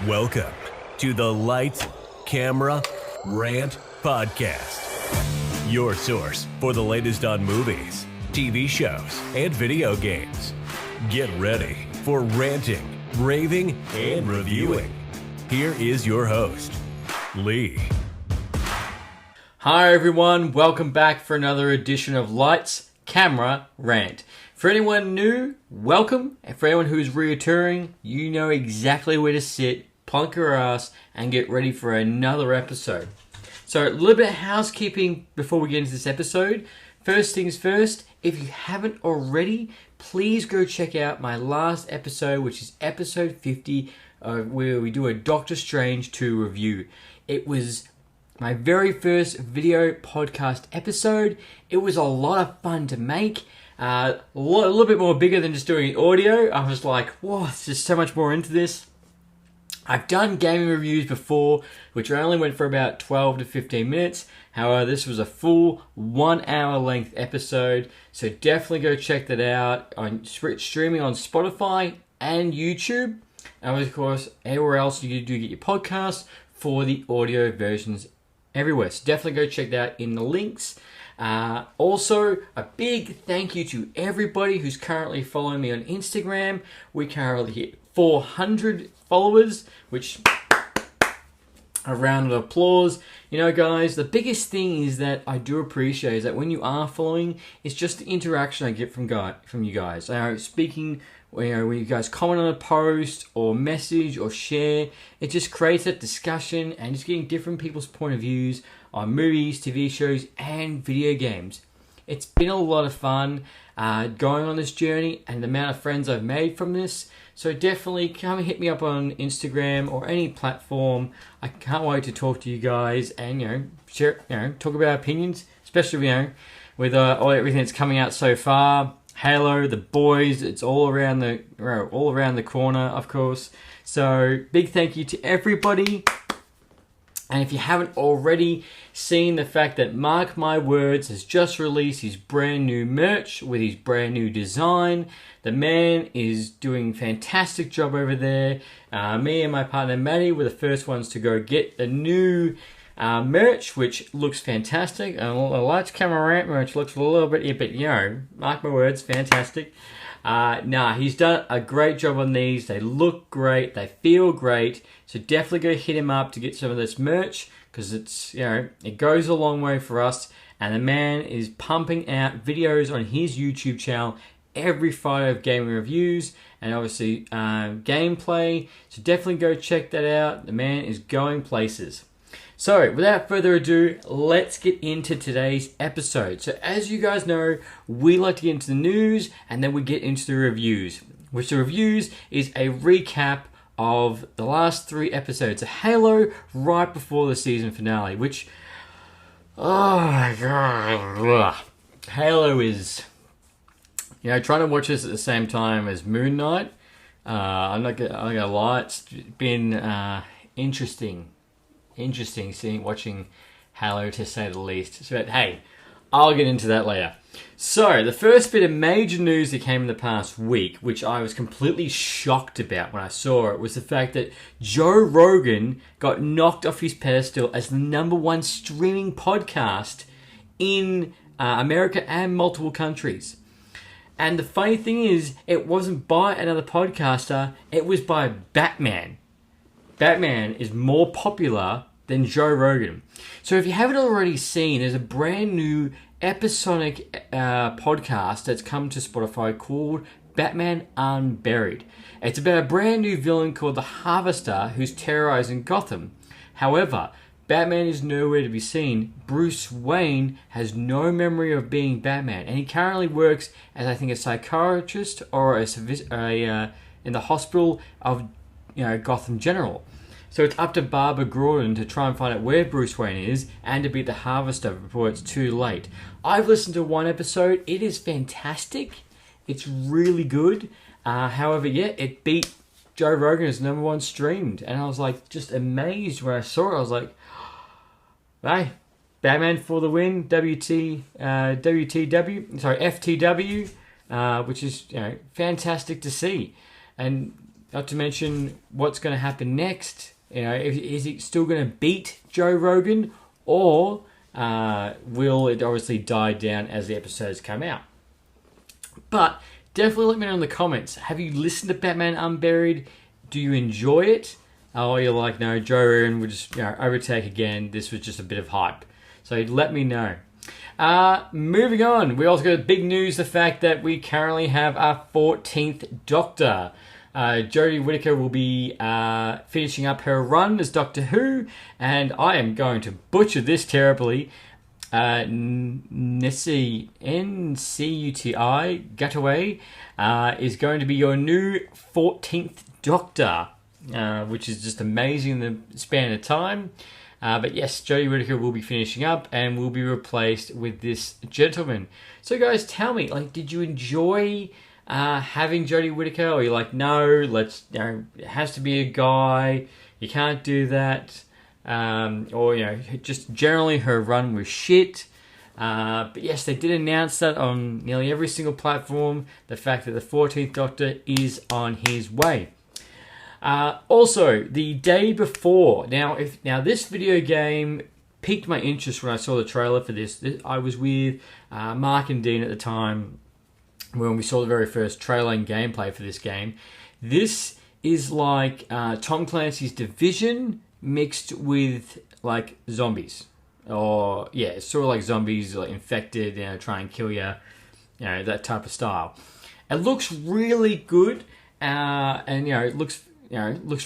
Welcome to the Light, Camera, Rant Podcast. Your source for the latest on movies, TV shows, and video games. Get ready for ranting, raving, and reviewing. Here is your host, Lee. Hi everyone, welcome back for another edition of Lights, Camera, Rant. For anyone new, welcome. And for anyone who's returning, you know exactly where to sit, plunk your ass, and get ready for another episode. So a little bit of housekeeping before we get into this episode. First things first, if you haven't already, please go check out my last episode, which is episode 50, where we do a Doctor Strange 2 review. It was my very first video podcast episode. It was a lot of fun to make. A little bit more bigger than just doing audio. I was like, whoa, there's just so much more into this. I've done gaming reviews before, which only went for about 12 to 15 minutes. However, this was a full 1 hour length episode. So definitely go check that out. Streaming on Spotify and YouTube. And of course, anywhere else you do get your podcasts for the audio versions everywhere. So definitely go check that out in the links. Also, a big thank you to everybody who's currently following me on Instagram. We currently hit 400 followers, which a round of applause. You know, guys, the biggest thing is that I do appreciate is that when you are following, it's just the interaction I get from you guys. Speaking, when you guys comment on a post or message or share, it just creates that discussion and just getting different people's point of views on movies, TV shows, and video games. It's been a lot of fun going on this journey and the amount of friends I've made from this. So definitely come and hit me up on Instagram or any platform. I can't wait to talk to you guys and share, talk about opinions, especially with everything that's coming out so far. Halo, The Boys, it's all around the corner, of course. So big thank you to everybody. And if you haven't already seen the fact that Mark My Words has just released his brand new merch with his brand new design, the man is doing a fantastic job over there. Me and my partner Maddie were the first ones to go get the new merch, which looks fantastic. And the Lights Camera Rant merch looks a little bit, but Mark My Words, fantastic. He's done a great job on these. They look great. They feel great. So definitely go hit him up to get some of this merch because it's, it goes a long way for us. And the man is pumping out videos on his YouTube channel every Friday of gaming reviews and obviously gameplay. So definitely go check that out. The man is going places. So, without further ado, let's get into today's episode. So, as you guys know, we like to get into the news and then we get into the reviews. Which the reviews is a recap of the last 3 episodes of Halo right before the season finale. Which, oh my god, Halo is, trying to watch this at the same time as Moon Knight. I'm not gonna lie, it's been interesting watching Halo, to say the least. So, but hey, I'll get into that later. So, the first bit of major news that came in the past week, which I was completely shocked about when I saw it, was the fact that Joe Rogan got knocked off his pedestal as the #1 streaming podcast in America and multiple countries. And the funny thing is, it wasn't by another podcaster, it was by Batman. Batman is more popular than Joe Rogan. So if you haven't already seen, there's a brand new episodic podcast that's come to Spotify called Batman Unburied. It's about a brand new villain called the Harvester who's terrorizing Gotham. However, Batman is nowhere to be seen. Bruce Wayne has no memory of being Batman, and he currently works as, I think, a psychiatrist or in the hospital of Gotham General. So it's up to Barbara Gordon to try and find out where Bruce Wayne is and to beat the Harvester before it's too late. I've listened to 1 episode. It is fantastic. It's really good. However, it beat Joe Rogan as #1 streamed. And I was like just amazed when I saw it. I was like, hey, Batman for the win, FTW, which is fantastic to see. And Not to mention what's going to happen next. Is he still going to beat Joe Rogan, or will it obviously die down as the episodes come out? But definitely let me know in the comments. Have you listened to Batman Unburied? Do you enjoy it? Or you're like, no, Joe Rogan would just overtake again. This was just a bit of hype. So let me know. Moving on, we also got big news, the fact that we currently have our 14th Doctor. Jodie Whittaker will be finishing up her run as Doctor Who, and I am going to butcher this terribly. Ncuti Gataway is going to be your new 14th Doctor, which is just amazing in the span of time. But yes, Jodie Whittaker will be finishing up and will be replaced with this gentleman. So guys, tell me, did you enjoy having Jodie Whittaker? Or you're like, no, it has to be a guy. You can't do that. Or just generally her run was shit. But yes, they did announce that on nearly every single platform, the fact that the 14th Doctor is on his way. Also, the day before, now this video game piqued my interest when I saw the trailer for this. I was with Mark and Dean at the time when we saw the very first trailer and gameplay for this game. This is like Tom Clancy's Division mixed with like zombies, or it's sort of like zombies, like infected, try and kill you, that type of style. It looks really good, and it looks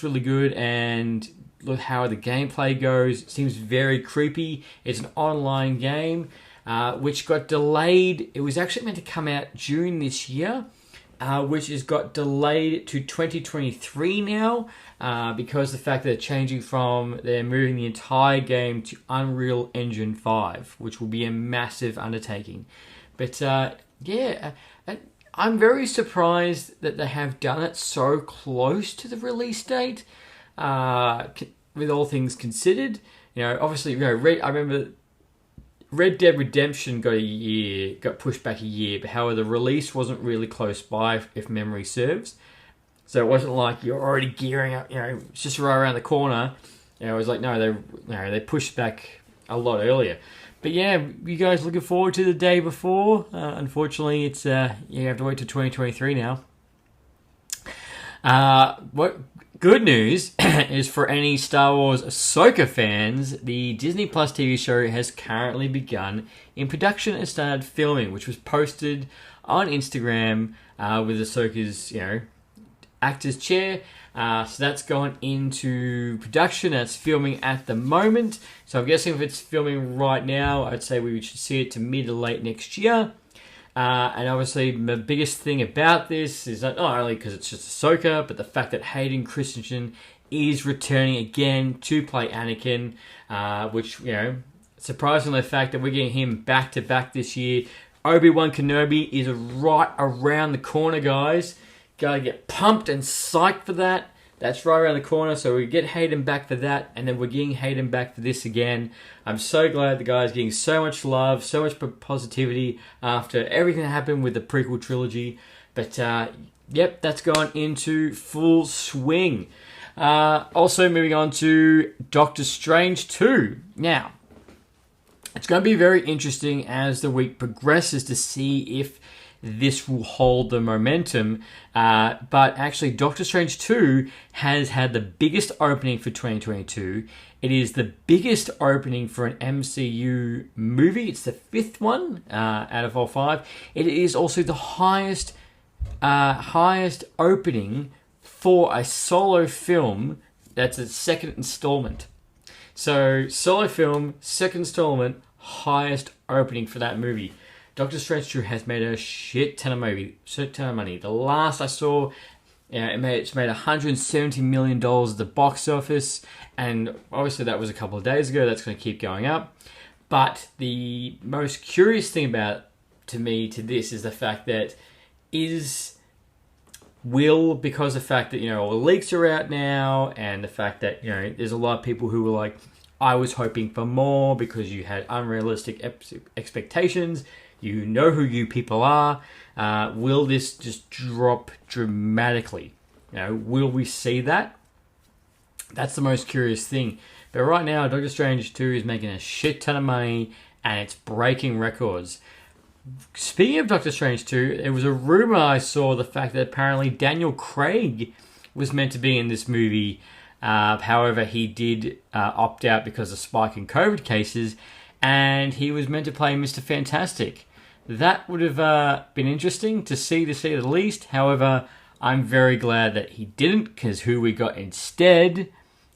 really good, and look how the gameplay goes. It seems very creepy. It's an online game, which got delayed. It was actually meant to come out June this year, which has got delayed to 2023 now, because the fact that they're moving the entire game to Unreal Engine 5, which will be a massive undertaking. But I'm very surprised that they have done it so close to the release date, with all things considered. Obviously, I remember Red Dead Redemption got pushed back a year, but however, the release wasn't really close by, if memory serves. So it wasn't like you're already gearing up, it's just right around the corner. It was like, no, they pushed back a lot earlier. But yeah, you guys looking forward to the day before? Unfortunately, it's you have to wait till 2023 now. What good news is for any Star Wars Ahsoka fans, the Disney Plus TV show has currently begun in production and started filming, which was posted on Instagram with Ahsoka's actor's chair. So that's gone into production. That's filming at the moment. So I'm guessing if it's filming right now, I'd say we should see it to mid to late next year. And obviously the biggest thing about this is that not only because it's just Ahsoka, but the fact that Hayden Christensen is returning again to play Anakin, which, surprisingly the fact that we're getting him back to back this year. Obi-Wan Kenobi is right around the corner, guys. Gotta get pumped and psyched for that. That's right around the corner, so we get Hayden back for that, and then we're getting Hayden back for this again. I'm so glad the guy's getting so much love, so much positivity after everything that happened with the prequel trilogy. But, that's gone into full swing. Also, moving on to Doctor Strange 2. Now, it's going to be very interesting as the week progresses to see if this will hold the momentum. But actually, Doctor Strange 2 has had the biggest opening for 2022. It is the biggest opening for an MCU movie. It's the 5th one out of all 5. It is also the highest opening for a solo film. That's a second installment. So, solo film, second installment, highest opening for that movie. Doctor Strange 2 has made a shit ton of money. The last I saw, it's made $170 million at the box office, and obviously that was a couple of days ago. That's going to keep going up. But the most curious thing about to this is the fact that because the fact that all the leaks are out now, and the fact that there's a lot of people who were like, I was hoping for more because you had unrealistic expectations. You know who you people are. Will this just drop dramatically? will we see that? That's the most curious thing. But right now, Doctor Strange 2 is making a shit ton of money and it's breaking records. Speaking of Doctor Strange 2, there was a rumor I saw the fact that apparently Daniel Craig was meant to be in this movie. However, he did opt out because of spike in COVID cases, and he was meant to play Mr. Fantastic. That would have been interesting to see the least. However, I'm very glad that he didn't, because who we got instead,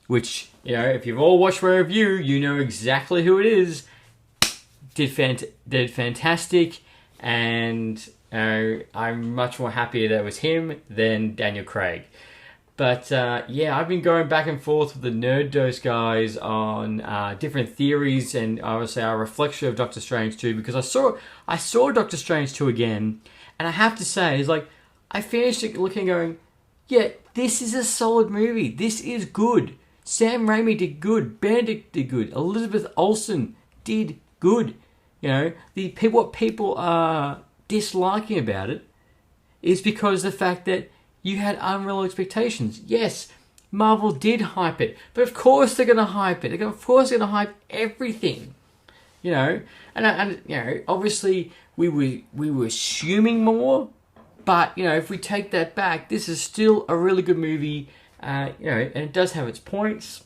which, if you've all watched my review, you know exactly who it is, did fantastic, and I'm much more happier that it was him than Daniel Craig. But I've been going back and forth with the Nerd Dose guys on different theories, and obviously our reflection of Doctor Strange 2, because I saw Doctor Strange 2 again, and I have to say, it's like, I finished it looking going, yeah, this is a solid movie. This is good. Sam Raimi did good. Benedict did good. Elizabeth Olsen did good. What people are disliking about it is because of the fact that you had unreal expectations. Yes, Marvel did hype it, but of course they're going to hype it. Of course they're going to hype everything. Obviously we were assuming more, but if we take that back, this is still a really good movie. And it does have its points.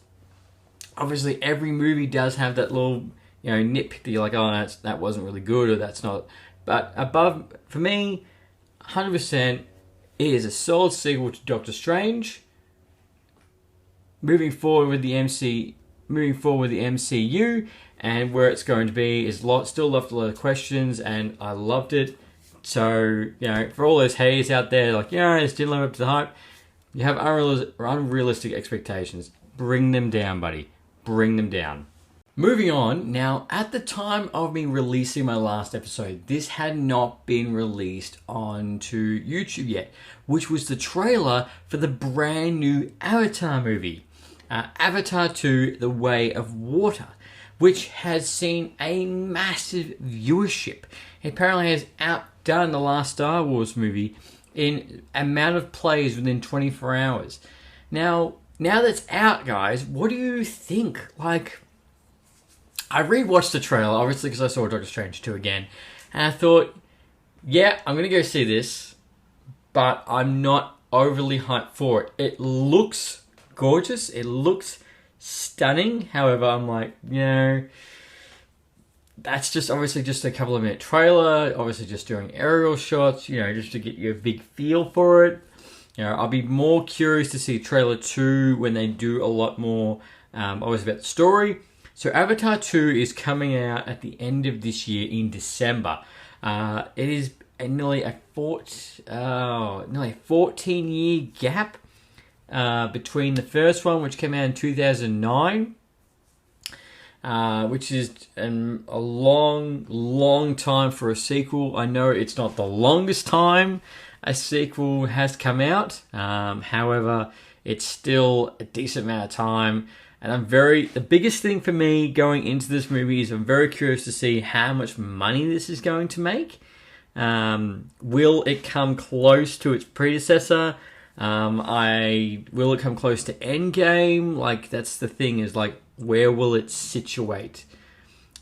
Obviously, every movie does have that little nitpick that you're like, oh, that wasn't really good, or that's not. But for me, 100%, it is a solid sequel to Doctor Strange. Moving forward with the MCU, and where it's going to be is still left a lot of questions, and I loved it. So, for all those haters out there, like, this didn't live up to the hype, you have unrealistic expectations. Bring them down, buddy. Bring them down. Moving on, now, at the time of me releasing my last episode, this had not been released onto YouTube yet, which was the trailer for the brand new Avatar movie, Avatar 2: The Way of Water, which has seen a massive viewership. It apparently has outdone the last Star Wars movie in amount of plays within 24 hours. Now that's out, guys, what do you think? Like, I rewatched the trailer, obviously, because I saw Doctor Strange 2 again, and I thought, yeah, I'm going to go see this, but I'm not overly hyped for it. It looks gorgeous. It looks stunning. However, I'm like, that's just obviously just a couple of minute trailer, obviously just doing aerial shots, just to get you a big feel for it. I'll be more curious to see trailer 2 when they do a lot more, obviously about the story. So Avatar 2 is coming out at the end of this year in December. It is nearly a 14-year gap between the first one, which came out in 2009, which is a long time for a sequel. I know it's not the longest time a sequel has come out. However, it's still a decent amount of time. And the biggest thing for me going into this movie is I'm very curious to see how much money this is going to make. Will it come close to its predecessor? Will it come close to Endgame? Like, that's the thing, is like, where will it situate?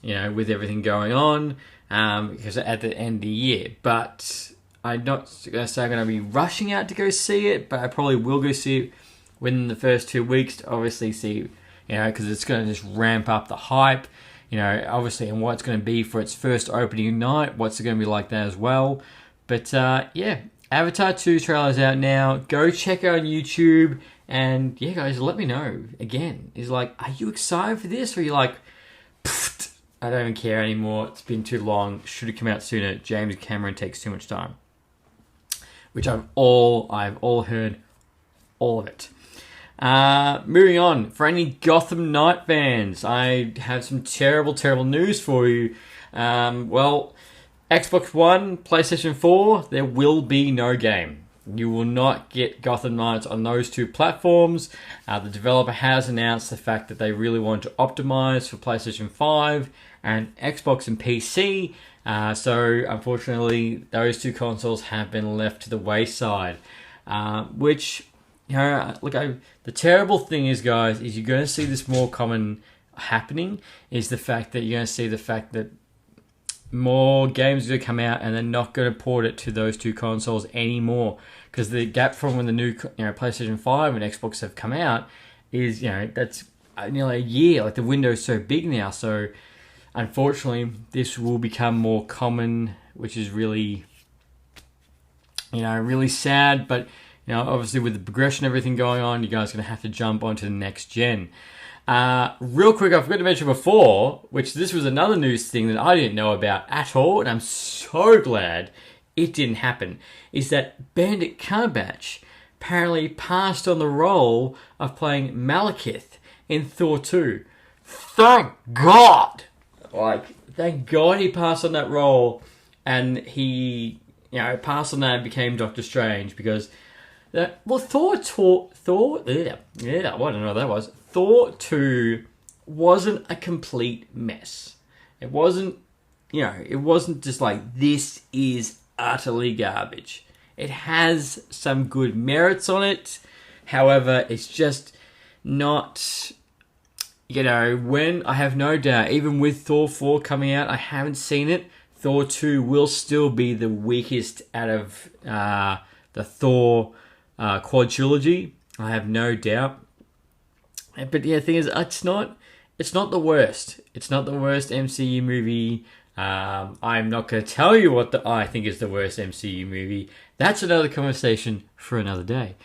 With everything going on, because at the end of the year. But I'm not going to say I'm going to be rushing out to go see it, but I probably will go see it within the first 2 weeks to obviously see, because it's going to just ramp up the hype, obviously, and what it's going to be for its first opening night, what's it going to be like that as well. But Avatar 2 trailer's out now. Go check out on YouTube, and guys, let me know. Again, is like, are you excited for this, or are you like, I don't even care anymore, it's been too long, should have come out sooner, James Cameron takes too much time. Which I've all heard all of it. Moving on, for any Gotham Knight fans, I have some terrible news for you. Xbox One, PlayStation 4, there will be no game. You will not get Gotham Knights on those two platforms. The developer has announced the fact that they really want to optimize for PlayStation 5 and Xbox and PC. So unfortunately, those two consoles have been left to the wayside, which the terrible thing is, guys, is you're going to see this more common happening. Is the fact that you're going to see the fact that more games are going to come out and they're not going to port it to those two consoles anymore, because the gap from when the new PlayStation 5 and Xbox have come out is that's nearly a year. Like, the window's so big now, so unfortunately this will become more common, which is really really sad. But obviously with the progression and everything going on, you guys are going to have to jump onto the next gen. Real quick, I forgot to mention before, which this was another news thing that I didn't know about at all, and I'm so glad it didn't happen, is that Benedict Cumberbatch apparently passed on the role of playing Malekith in Thor 2. Thank God! Thank God he passed on that role, and he, passed on that and became Doctor Strange, because Thor 2 wasn't a complete mess. It wasn't, it wasn't just like, this is utterly garbage. It has some good merits on it. However, it's just not, when I have no doubt, even with Thor 4 coming out, I haven't seen it. Thor 2 will still be the weakest out of the Thor quadrilogy. I have no doubt. But the thing is, it's not the worst. It's not the worst MCU movie. I'm not going to tell you what I think is the worst MCU movie. That's another conversation for another day.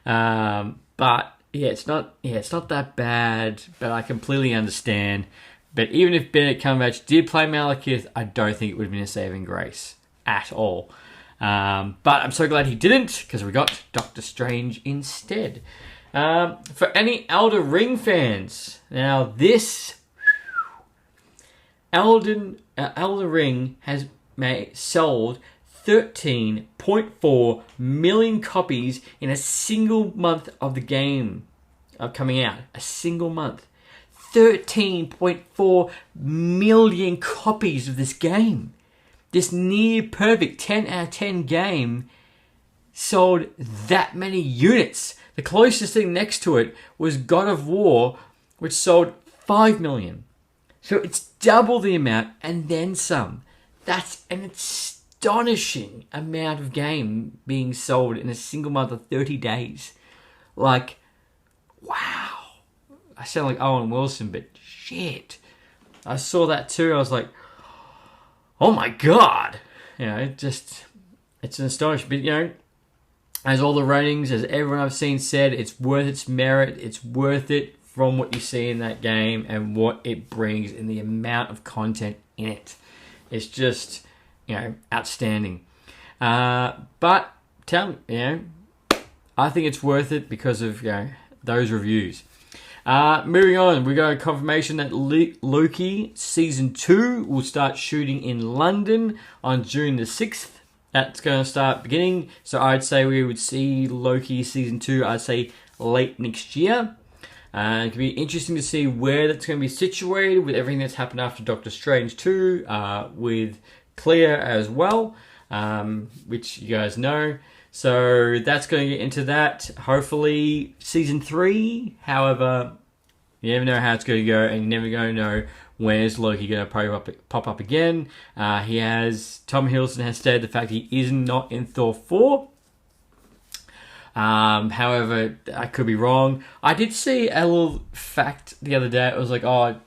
But it's not that bad. But I completely understand. But even if Benedict Cumberbatch did play Malekith, I don't think it would have been a saving grace at all. But I'm so glad he didn't, because we got Doctor Strange instead. For any Elden Ring fans, now this Elden Ring has sold 13.4 million copies in a single month of the game coming out. A single month. 13.4 million copies of this game. This near perfect 10 out of 10 game sold that many units. The closest thing next to it was God of War, which sold 5 million. So it's double the amount and then some. That's an astonishing amount of game being sold in a single month of 30 days. Like, wow. I sound like Owen Wilson, but shit. I saw that too. I was like, oh my God. It's an astonishing. But, as all the ratings, as everyone I've seen said, it's worth its merit. It's worth it from what you see in that game and what it brings and the amount of content in it. It's just, outstanding. But tell me, I think it's worth it because of those reviews. Moving on, we got a confirmation that Loki Season 2 will start shooting in London on June the 6th. That's going to start beginning. So I'd say we would see Loki Season 2, I'd say late next year. It could be interesting to see where that's going to be situated with everything that's happened after Doctor Strange 2, with Clea as well, which you guys know. So that's going to get into that. Hopefully Season 3. However, you never know how it's going to go, and you're never going to know when is Loki going to pop up again. Tom Hiddleston has stated the fact he is not in Thor 4. However, I could be wrong. I did see a little fact the other day. It was like, something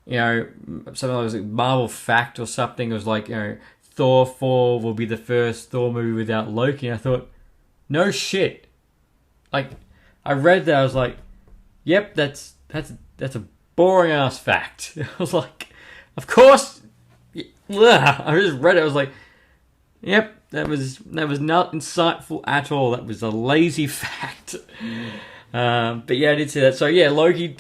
like Marvel fact or something. It was like, Thor 4 will be the first Thor movie without Loki. And I thought, no shit. Like, I read that. I was like, yep, that's a boring ass fact. I was like, of course. I just read it. I was like, yep, that was not insightful at all. That was a lazy fact. But yeah, I did see that. So yeah, Loki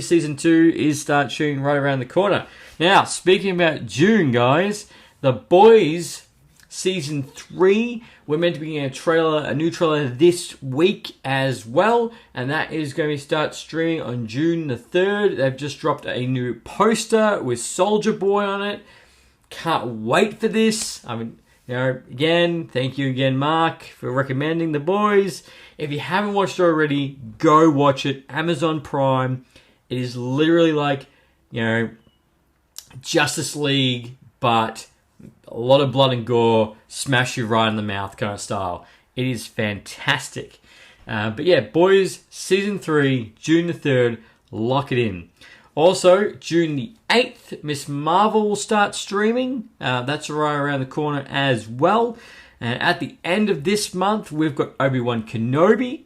Season 2 is start shooting right around the corner. Now, speaking about June, guys, The Boys Season 3, we're meant to be getting a new trailer this week as well, and that is going to start streaming on June the 3rd. They've just dropped a new poster with Soldier Boy on it. Can't wait for this. I mean, again, thank you again, Mark, for recommending The Boys. If you haven't watched it already, go watch it. Amazon Prime. It is literally like, Justice League, but a lot of blood and gore, smash you right in the mouth kind of style. It is fantastic. But yeah, Boys, Season 3, June the 3rd, lock it in. Also, June the 8th, Miss Marvel will start streaming. That's right around the corner as well. And at the end of this month, we've got Obi-Wan Kenobi.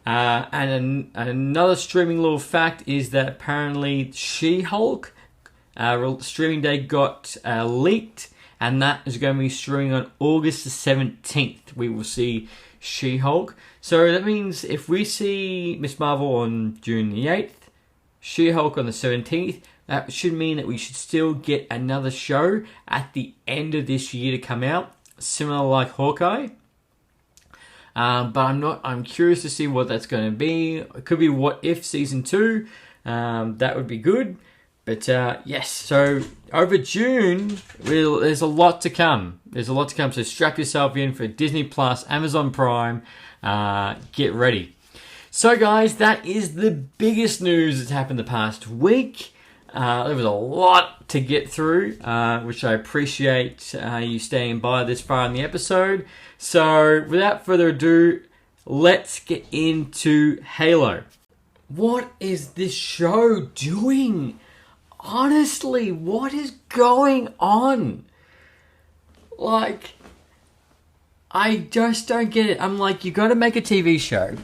And another streaming little fact is that apparently She-Hulk streaming date got leaked. And that is going to be streaming on August the 17th. We will see She-Hulk. So that means if we see Miss Marvel on June the 8th, She-Hulk on the 17th, that should mean that we should still get another show at the end of this year to come out, similar like Hawkeye. But I'm curious to see what that's going to be. It could be What If Season 2. That would be good. But yes, so over June, there's a lot to come. So strap yourself in for Disney Plus, Amazon Prime. Get ready. So guys, that is the biggest news that's happened the past week. There was a lot to get through, which I appreciate you staying by this far in the episode. So without further ado, let's get into Halo. What is this show doing? Honestly, what is going on? Like, I just don't get it. I'm like, you got to make a TV show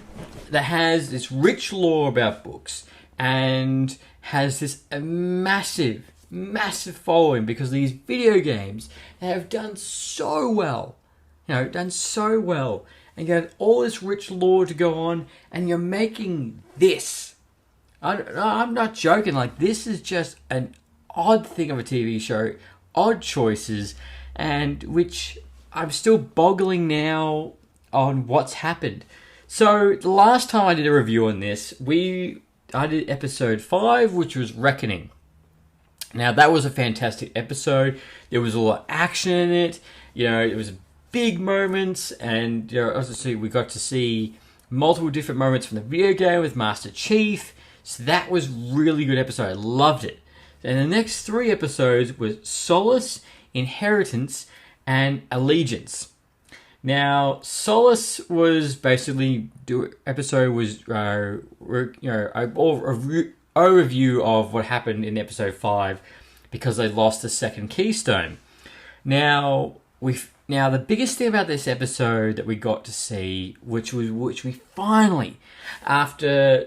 that has this rich lore about books and has this massive following because these video games have done so well. And you have all this rich lore to go on, and you're making this. I'm not joking. Like, this is just an odd thing of a TV show, odd choices, and which I'm still boggling now on what's happened. So the last time I did a review on this, I did episode 5, which was Reckoning. Now that was a fantastic episode. There was a lot of action in it. It was big moments, and obviously we got to see multiple different moments from the video game with Master Chief. So that was really good episode. I loved it. And the next 3 episodes was Solace, Inheritance, and Allegiance. Now, Solace was basically episode was a overview of what happened in episode 5 because they lost the second keystone. Now the biggest thing about this episode that we got to see, which we finally,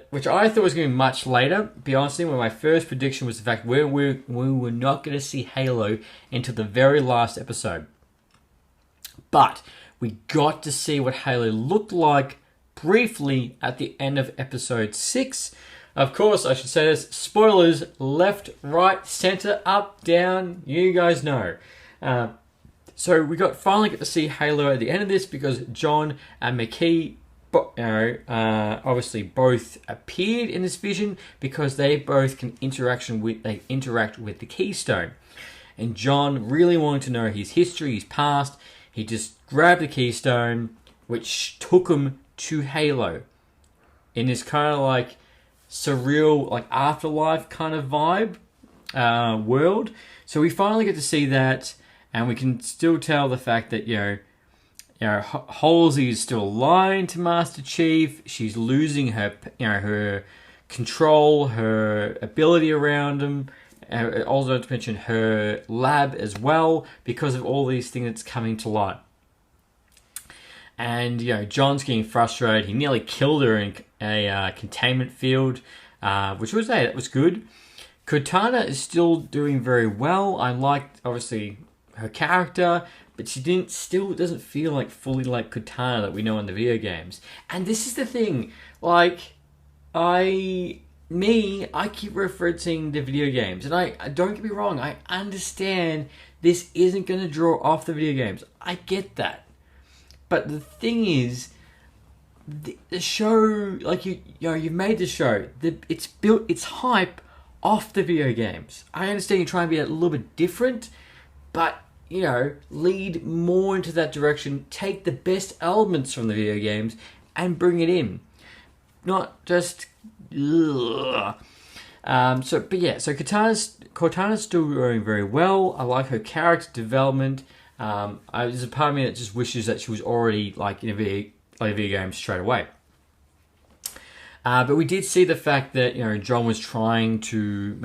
which I thought was going to be much later, be honest, when my first prediction was the fact we were not going to see Halo until the very last episode. But we got to see what Halo looked like briefly at the end of episode 6. Of course, I should say this, spoilers, left, right, center, up, down, you guys know. So we finally get to see Halo at the end of this because John and McKee obviously both appeared in this vision because they both can interact with the keystone. And John really wanted to know his history, his past. He just grabbed the keystone, which took him to Halo in this kind of like surreal, like afterlife kind of vibe world. So we finally get to see that, and we can still tell the fact that Halsey is still lying to Master Chief. She's losing her control, her ability around him. Also, not to mention her lab as well, because of all these things that's coming to light. And John's getting frustrated. He nearly killed her in a containment field, which was that was good. Cortana is still doing very well. I liked obviously her character, but she still doesn't feel like fully like Cortana that we know in the video games. And this is the thing, like I keep referencing the video games, and I don't get me wrong, I understand this isn't going to draw off the video games. I get that. But the thing is, the show, like you've made the show, it's built its hype off the video games. I understand you're trying to be a little bit different, but lead more into that direction, take the best elements from the video games and bring it in. Not just... So Cortana's still doing very well. I like her character development. There's a part of me that just wishes that she was already in a video game straight away. But we did see the fact that John was trying to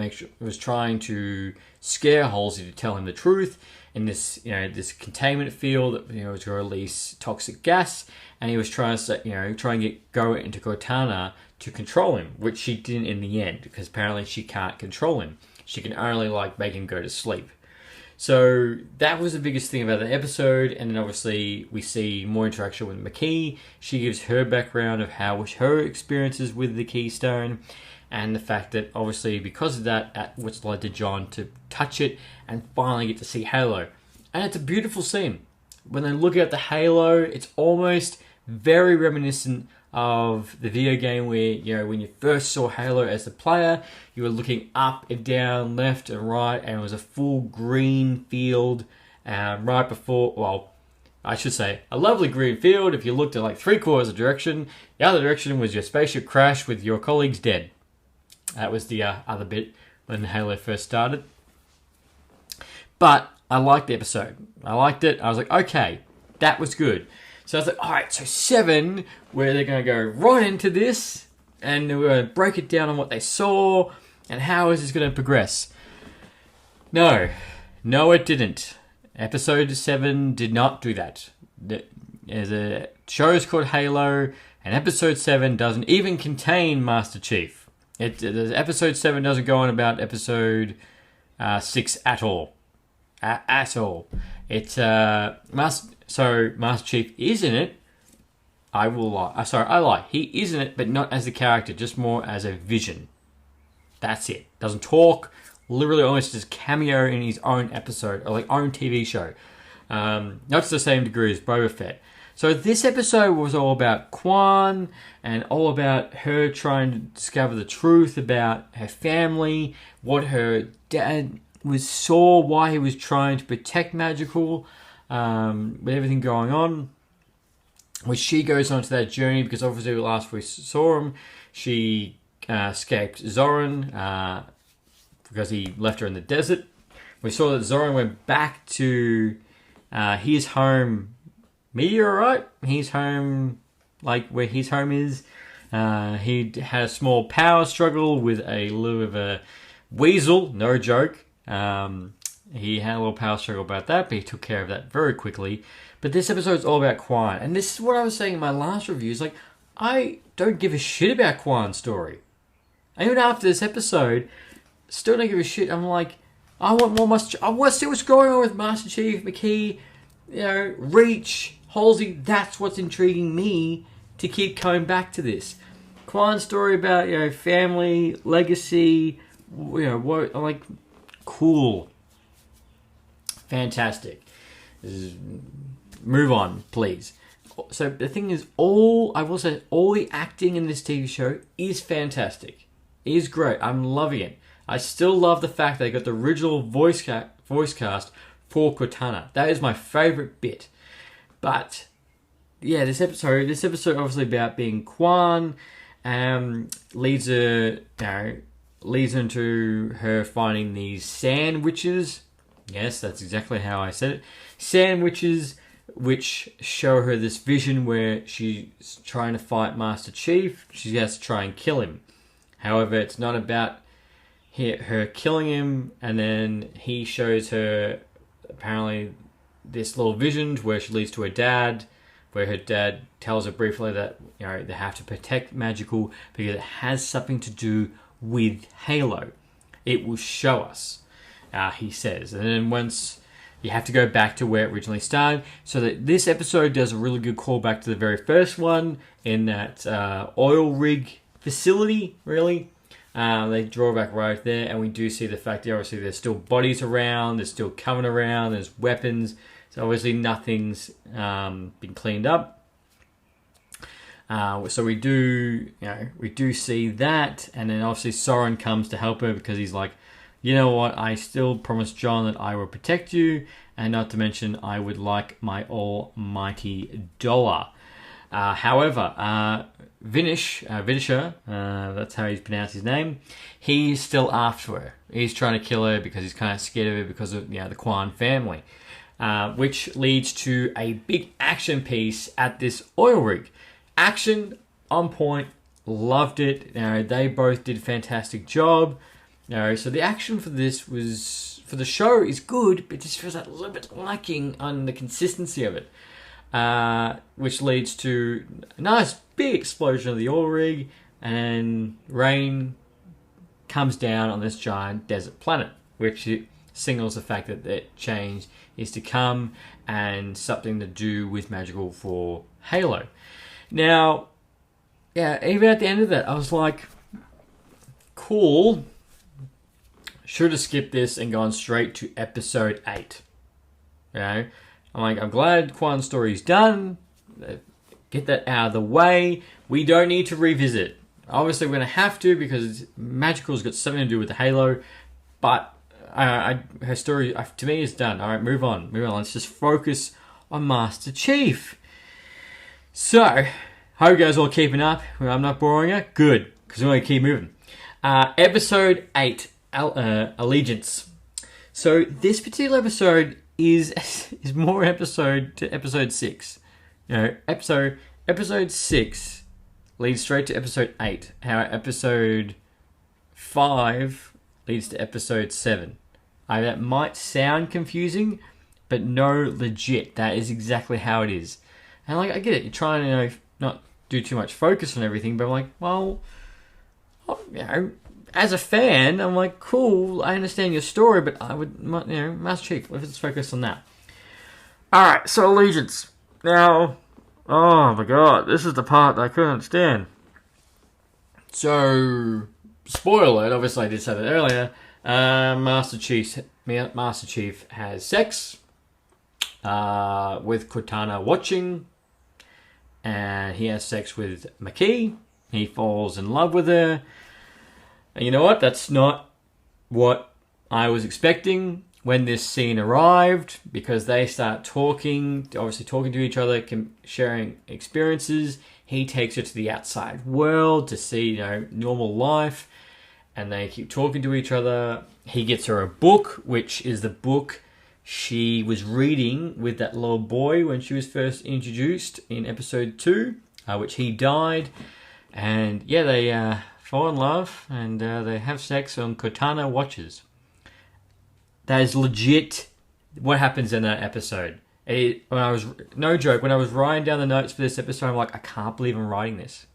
scare Halsey to tell him the truth in this this containment field that was going to release toxic gas, and he was trying to go into Cortana to control him, which she didn't in the end because apparently she can't control him. She can only make him go to sleep. So that was the biggest thing about the episode, and then obviously we see more interaction with McKee. She gives her background of how her experiences with the Keystone, and the fact that obviously because of that, what's led to John to touch it and finally get to see Halo. And it's a beautiful scene. When they look at the Halo, it's almost very reminiscent of the video game where, when you first saw Halo as a player, you were looking up and down, left and right, and it was a full green field right before, I should say, a lovely green field. If you looked at 3/4 of the direction, the other direction was your spaceship crash with your colleagues dead. That was the other bit when Halo first started. But I liked the episode. I liked it. I was like, okay, that was good. So I was like, all right, so 7, where they're going to go right into this, and we're going to break it down on what they saw, and how is this going to progress? No, it didn't. Episode 7 did not do that. There's a show is called Halo, and Episode 7 doesn't even contain Master Chief. Episode 7 doesn't go on about Episode 6 at all. At all. So Master Chief is in it. I lie. He is in it, but not as a character, just more as a vision. That's it. Doesn't talk. Literally almost just cameo in his own episode, or own TV show. Not to the same degree as Boba Fett. So this episode was all about Quan, and all about her trying to discover the truth about her family, what her dad saw, why he was trying to protect Magical, with everything going on. Which she goes on to that journey because obviously last we saw him, she escaped Zoran because he left her in the desert. We saw that Zoran went back to his home, Meteorite. His home, where his home is. He had a small power struggle with a little bit of a weasel, no joke. He had a little power struggle about that, but he took care of that very quickly. But this episode is all about Quan. And this is what I was saying in my last review. Is I don't give a shit about Quan's story. And even after this episode, still don't give a shit. I'm I want more I want to see what's going on with Master Chief, McKee, Reach, Halsey. That's what's intriguing me to keep coming back to this. Quan's story about, family, legacy, what, cool. Fantastic. Move on, please. So the thing is, all the acting in this TV show is fantastic. It is great. I'm loving it. I still love the fact they got the original voice cast for Cortana. That is my favourite bit. But yeah, this episode obviously about being Quan, leads into her finding these sandwiches. Yes, that's exactly how I said it. Sandwiches, which show her this vision where she's trying to fight Master Chief. She has to try and kill him. However, it's not about her killing him, and then he shows her apparently this little vision where she leads to her dad, where her dad tells her briefly that they have to protect Magical because it has something to do with Halo. It will show us, he says. And then once you have to go back to where it originally started, so that this episode does a really good callback to the very first one in that oil rig facility, really. They draw back right there, and we do see the fact that obviously there's still bodies around, there's still coming around, there's weapons, so obviously nothing's been cleaned up. So we do see that, and then obviously Soren comes to help her because he's like, you know what, I still promised John that I will protect you, and not to mention I would like my almighty dollar. However, Vinisher, that's how he's pronounced his name, he's still after her. He's trying to kill her because he's kind of scared of her because of the Kwan family. Which leads to a big action piece at this oil rig. Action on point, loved it. They both did a fantastic job. So the action for the show is good, but it just feels a little bit lacking on the consistency of it. Which leads to a nice big explosion of the oil rig, and rain comes down on this giant desert planet, which signals the fact that that change is to come and something to do with magical for Halo. Now, even at the end of that, I was like, cool. Should have skipped this and gone straight to episode 8. I'm like, I'm glad Quan's story's done. Get that out of the way. We don't need to revisit. Obviously, we're going to have to because Magical's got something to do with the Halo. But her story, to me, is done. All right, move on. Let's just focus on Master Chief. So, hope you guys all keeping up. I'm not boring you. Good, because we're going to keep moving. Episode 8, Allegiance. So, this particular episode is more episode to episode 6. Episode 6 leads straight to episode 8. How episode 5 leads to episode 7. That might sound confusing, but no, legit, that is exactly how it is. And I get it. You're trying to not do too much focus on everything, but I'm like, well, as a fan, I'm like, cool, I understand your story, but I would, Master Chief, let's focus on that. Alright, so Allegiance. Now, oh my god, this is the part that I couldn't understand. So, spoiler alert, obviously I did say that earlier, Master Chief has sex with Cortana watching, and he has sex with McKee. He falls in love with her. And you know what? That's not what I was expecting when this scene arrived, because they start talking to each other, sharing experiences. He takes her to the outside world to see, normal life, and they keep talking to each other. He gets her a book, which is the book she was reading with that little boy when she was first introduced in episode 2, which he died. And they fall in love, and they have sex on Cortana watches. That is legit what happens in that episode. No joke, when I was writing down the notes for this episode, I'm like, I can't believe I'm writing this.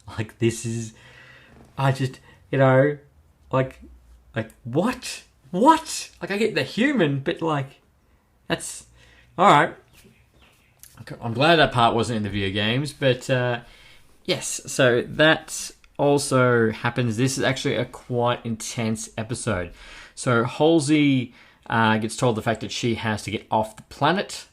Like, this is... I just, like, what? What? Like, I get the human, but, that's... Alright. I'm glad that part wasn't in the video games, but, yes, so that also happens. This is actually a quite intense episode. So Halsey gets told the fact that she has to get off the planet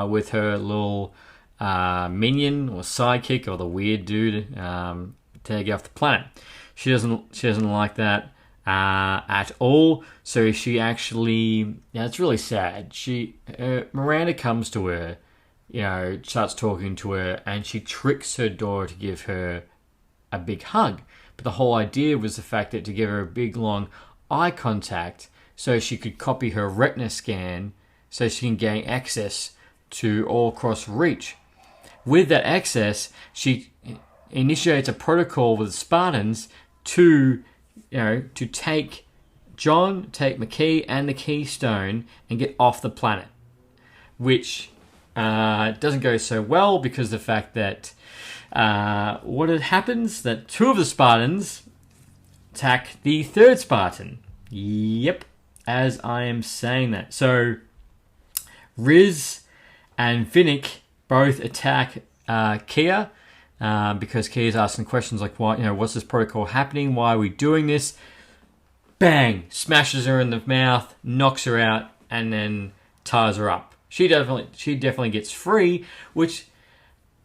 with her little minion or sidekick or the weird dude to get off the planet. She doesn't like that at all. So she actually, it's really sad. Miranda comes to her, starts talking to her, and she tricks her daughter to give her a big hug. But the whole idea was the fact that to give her a big long eye contact so she could copy her retina scan so she can gain access to all cross reach. With that access, she initiates a protocol with the Spartans to take McKee and the Keystone and get off the planet, which doesn't go so well because the fact that what happens that 2 of the Spartans attack the 3rd Spartan. Yep, as I am saying that. So Riz and Vinnick both attack Kia because Kia's asking questions like, what's this protocol happening? Why are we doing this? Bang! Smashes her in the mouth, knocks her out, and then ties her up. She definitely gets free, which,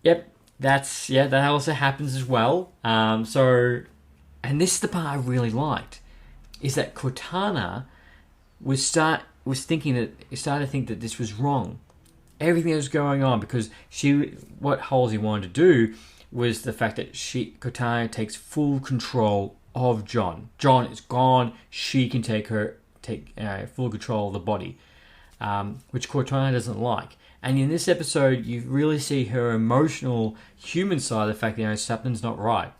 that also happens as well. And this is the part I really liked, is that Cortana was thinking that, started to think that this was wrong. Everything that was going on, because what Halsey wanted to do was the fact that Cortana takes full control of John. John is gone. She can take full control of the body, which Cortana doesn't like. And in this episode, you really see her emotional human side, the fact that, something's not right,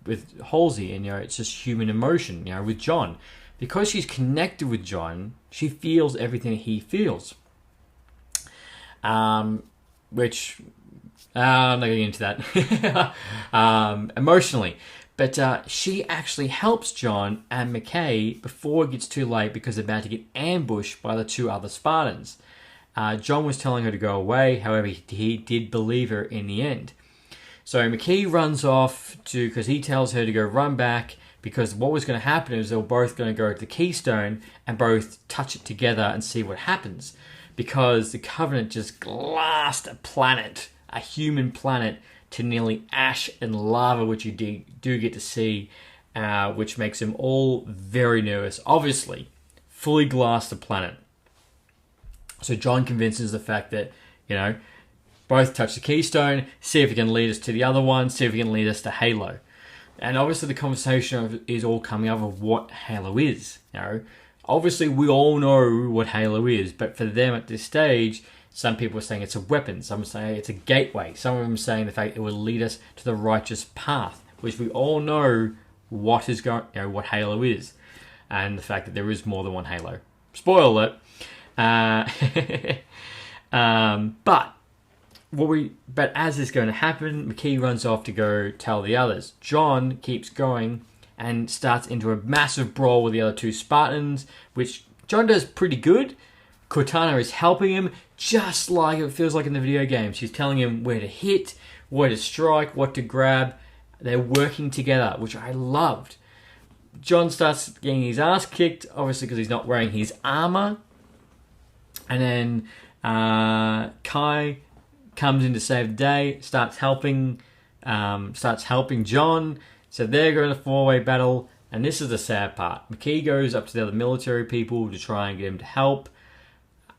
with Halsey, and, it's just human emotion, with John. Because she's connected with John, she feels everything he feels. Which, I'm not getting into that, emotionally. But she actually helps John and McKay before it gets too late, because they're about to get ambushed by the 2 other Spartans. John was telling her to go away, however, he did believe her in the end. So McKee runs off because he tells her to go run back, because what was going to happen is they were both going to go to the Keystone and both touch it together and see what happens. Because the Covenant just glassed a planet, a human planet, to nearly ash and lava, which you do get to see, which makes them all very nervous. Obviously, fully glassed the planet. So John convinces the fact that, both touch the Keystone, see if it can lead us to the other one, see if it can lead us to Halo. And obviously the conversation is all coming up of what Halo is. Obviously we all know what Halo is, but for them at this stage, some people are saying it's a weapon, some are saying it's a gateway, some of them are saying the fact it will lead us to the righteous path, which we all know what Halo is, and the fact that there is more than one Halo. Spoiler alert. But as this is going to happen, McKee runs off to go tell the others. John keeps going and starts into a massive brawl with the other 2 Spartans, which John does pretty good. Cortana is helping him, just like it feels like in the video game. She's telling him where to hit, where to strike, what to grab. They're working together, which I loved. John starts getting his ass kicked, obviously because he's not wearing his armor. And then Kai comes in to save the day, starts helping John. So they're going to 4-way battle, and this is the sad part. McKee goes up to the other military people to try and get him to help.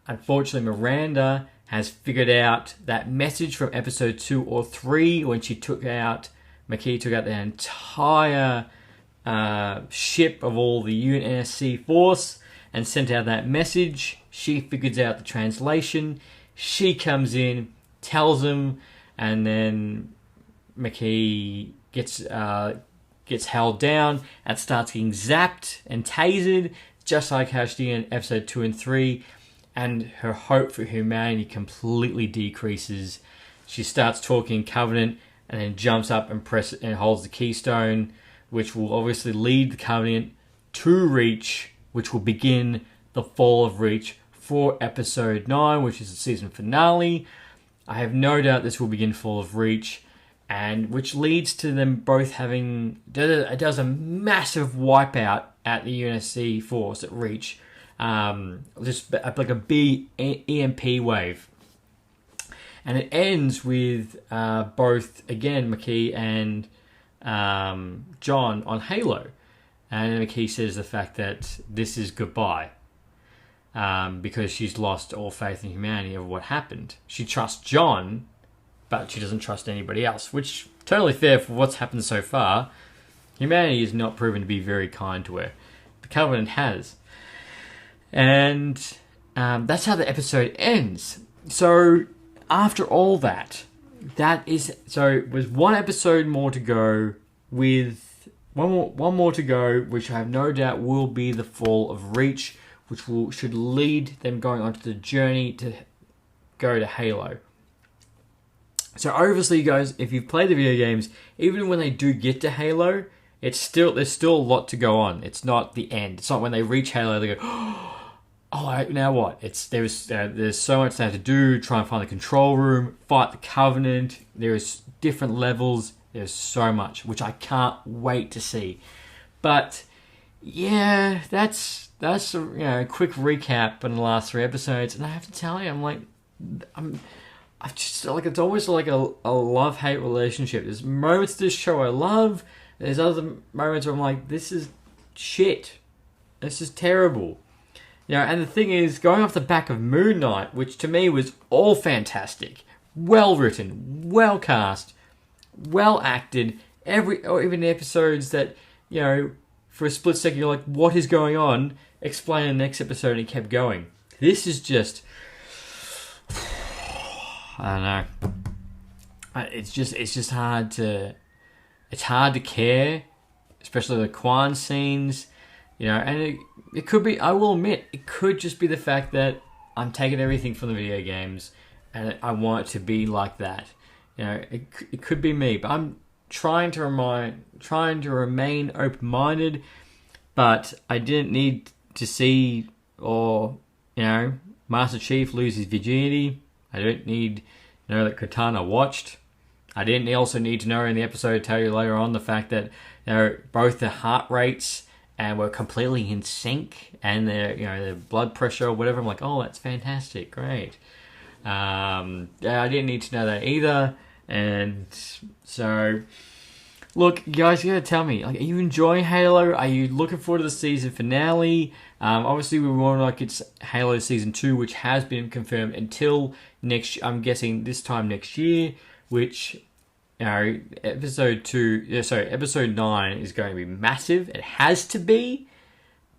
Unfortunately, Miranda has figured out that message from episode 2 or 3 when McKee took out the entire ship of all the UNSC force and sent out that message. She figures out the translation. She comes in, tells him, and then McKee gets held down and starts getting zapped and tasered, just like how she did in episode 2 and 3, and her hope for humanity completely decreases. She starts talking Covenant and then jumps up and holds the Keystone, which will obviously lead the Covenant to Reach, which will begin the fall of Reach for episode 9, which is the season finale. I have no doubt this will begin Fall of Reach, and which leads to them both having... It does a massive wipeout at the UNSC force at Reach. Just like a big EMP wave. And it ends with both, again, McKee and John on Halo. And McKee says the fact that this is goodbye. Because she's lost all faith in humanity of what happened. She trusts John, but she doesn't trust anybody else, which totally fair for what's happened so far. Humanity is not proven to be very kind to her. The Covenant has. And that's how the episode ends. So after all that, it was one episode more to go, with one more to go, which I have no doubt will be the fall of Reach, which should lead them going onto the journey to go to Halo. So obviously, guys, if you've played the video games, even when they do get to Halo, there's still a lot to go on. It's not the end. It's not when they reach Halo, they go, oh, now what? There's so much they have to do, try and find the control room, fight the Covenant. There's different levels. There's so much, which I can't wait to see. But yeah, that's a quick recap on the last 3 episodes, and I have to tell you, I've just it's always like a love-hate relationship. There's moments of this show I love. There's other moments where I'm like, this is shit. This is terrible. And the thing is, going off the back of Moon Knight, which to me was all fantastic, well written, well cast, well acted, even the episodes that, for a split second you're like, what is going on? Explain in the next episode, and it kept going. This is just, I don't know. It's just hard to care, especially the Quan scenes, and it could be, I will admit, it could just be the fact that I'm taking everything from the video games and I want it to be like that. It could be me, but I'm trying to remain open-minded, but I didn't need to see Master Chief lose his virginity. I don't need to know that Katana watched. I didn't also need to know in the episode, tell you later on, the fact that both the heart rates and were completely in sync, and their blood pressure or whatever. I'm like, oh, that's fantastic, great. I didn't need to know that either, and so look, you guys gotta tell me, like, are you enjoying Halo? Are you looking forward to the season finale? Obviously, we want it's Halo Season 2, which has been confirmed until I'm guessing this time next year, which, episode 9 is going to be massive. It has to be,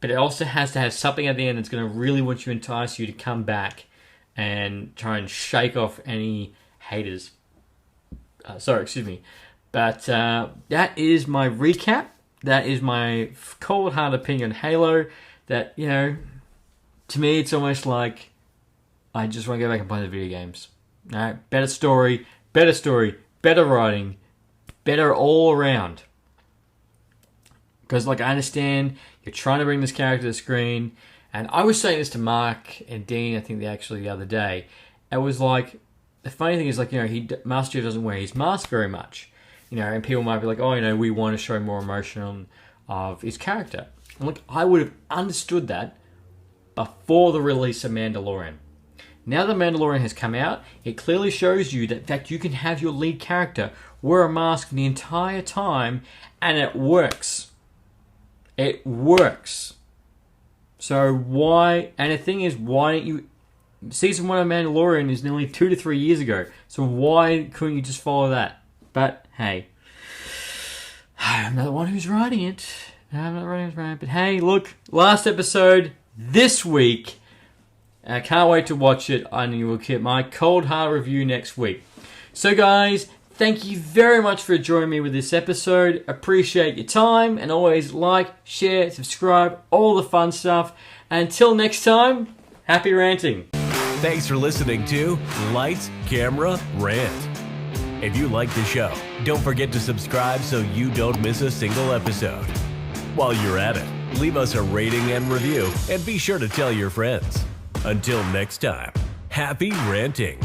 but it also has to have something at the end that's going to really entice you to come back and try and shake off any haters. But that is my recap. That is my cold hard opinion on Halo. That, to me, it's almost like I just want to go back and play the video games. Better story, better writing, better all around. Because, I understand you're trying to bring this character to the screen, and I was saying this to Mark and Dean, I think the other day. It was like, the funny thing is, Master Chief doesn't wear his mask very much. And people might be like, oh, we want to show more emotion of his character. And I would have understood that before the release of Mandalorian. Now that Mandalorian has come out, it clearly shows you that, in fact, you can have your lead character wear a mask the entire time, and it works. It works. So why... And the thing is, why don't you... Season 1 of Mandalorian is nearly 2 to 3 years ago, so why couldn't you just follow that? But, hey. I'm not the one who's writing it. I'm not writing it, but hey, look, last episode this week. I can't wait to watch it, and you will get my cold hard review next week. So guys, thank you very much for joining me with this episode. Appreciate your time, and always like, share, subscribe, all the fun stuff. And until next time, happy ranting. Thanks for listening to Lights, Camera, Rant. If you like the show, don't forget to subscribe so you don't miss a single episode. While you're at it, leave us a rating and review, and be sure to tell your friends. Until next time, happy ranting.